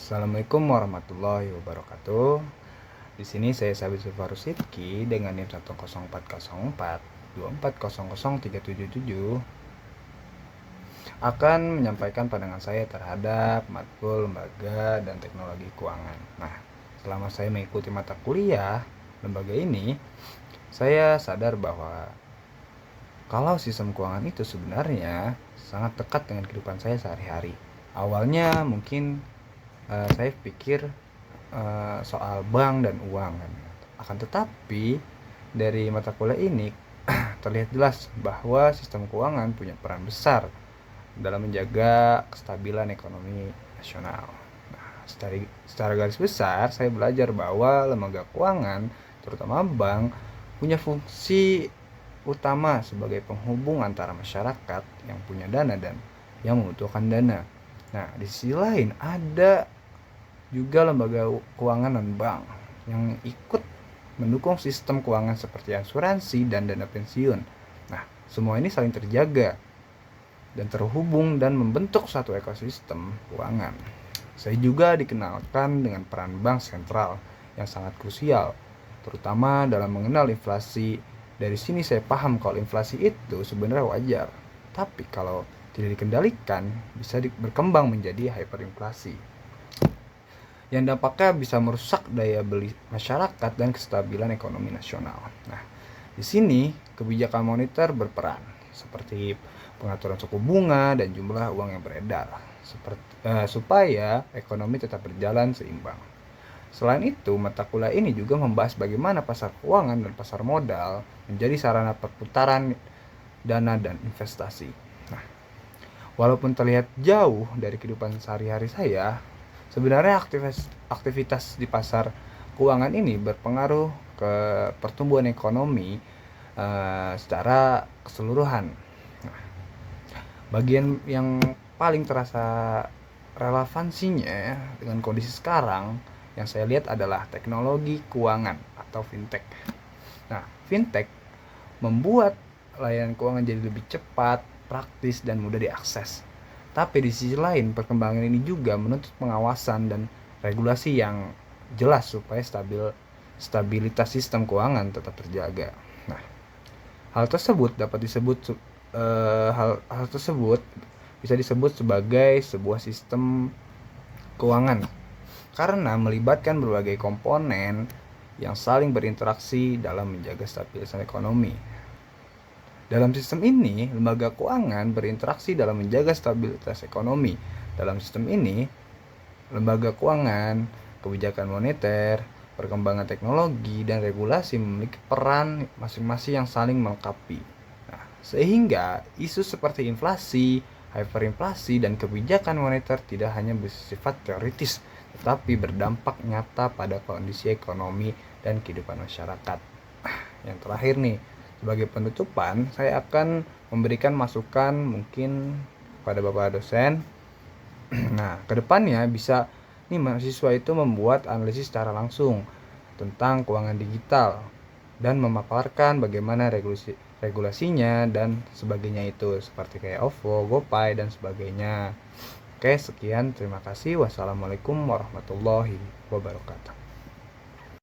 Assalamualaikum warahmatullahi wabarakatuh. Di sini saya Sabit Zulfarus Sidki dengan NIM 10404 24003777 akan menyampaikan pandangan saya terhadap matkul lembaga dan teknologi keuangan. Nah, selama saya mengikuti mata kuliah lembaga ini, saya sadar bahwa kalau sistem keuangan itu sebenarnya sangat dekat dengan kehidupan saya sehari-hari. Awalnya mungkin saya pikir soal bank dan uang kan. Akan tetapi dari mata kuliah ini terlihat jelas bahwa sistem keuangan punya peran besar dalam menjaga kestabilan ekonomi nasional. Nah, secara garis besar saya belajar bahwa lembaga keuangan, terutama bank, punya fungsi utama sebagai penghubung antara masyarakat yang punya dana dan yang membutuhkan dana. Nah, di sisi lain ada juga lembaga keuangan non bank yang ikut mendukung sistem keuangan seperti asuransi dan dana pensiun. Nah, semua ini saling terjaga dan terhubung dan membentuk satu ekosistem keuangan. Saya juga dikenalkan dengan peran bank sentral yang sangat krusial, terutama dalam mengenal inflasi. Dari sini saya paham kalau inflasi itu sebenarnya wajar, tapi kalau tidak dikendalikan bisa berkembang menjadi hyperinflasi yang dampaknya bisa merusak daya beli masyarakat dan kestabilan ekonomi nasional. Nah, di sini kebijakan moneter berperan seperti pengaturan suku bunga dan jumlah uang yang beredar supaya ekonomi tetap berjalan seimbang. Selain itu, mata kuliah ini juga membahas bagaimana pasar keuangan dan pasar modal menjadi sarana perputaran dana dan investasi. Nah, walaupun terlihat jauh dari kehidupan sehari-hari saya, sebenarnya aktivitas di pasar keuangan ini berpengaruh ke pertumbuhan ekonomi secara keseluruhan. Nah, bagian yang paling terasa relevansinya dengan kondisi sekarang yang saya lihat adalah teknologi keuangan atau fintech. Nah, fintech membuat layanan keuangan jadi lebih cepat, praktis, dan mudah diakses. Tapi di sisi lain, perkembangan ini juga menuntut pengawasan dan regulasi yang jelas supaya stabilitas sistem keuangan tetap terjaga. Nah, hal tersebut bisa disebut sebagai sebuah sistem keuangan karena melibatkan berbagai komponen yang saling berinteraksi dalam menjaga stabilitas ekonomi. Dalam sistem ini, lembaga keuangan berinteraksi dalam menjaga stabilitas ekonomi. Dalam sistem ini, lembaga keuangan, kebijakan moneter, perkembangan teknologi, dan regulasi memiliki peran masing-masing yang saling melengkapi. Nah, sehingga isu seperti inflasi, hyperinflasi, dan kebijakan moneter tidak hanya bersifat teoritis, tetapi berdampak nyata pada kondisi ekonomi dan kehidupan masyarakat. Yang terakhir nih, sebagai penutupan, saya akan memberikan masukan mungkin pada Bapak dosen. Nah, kedepannya bisa nih mahasiswa itu membuat analisis secara langsung tentang keuangan digital dan memaparkan bagaimana regulasinya dan sebagainya itu seperti kayak OVO, GoPay dan sebagainya. Oke, sekian, terima kasih. Wassalamualaikum warahmatullahi wabarakatuh.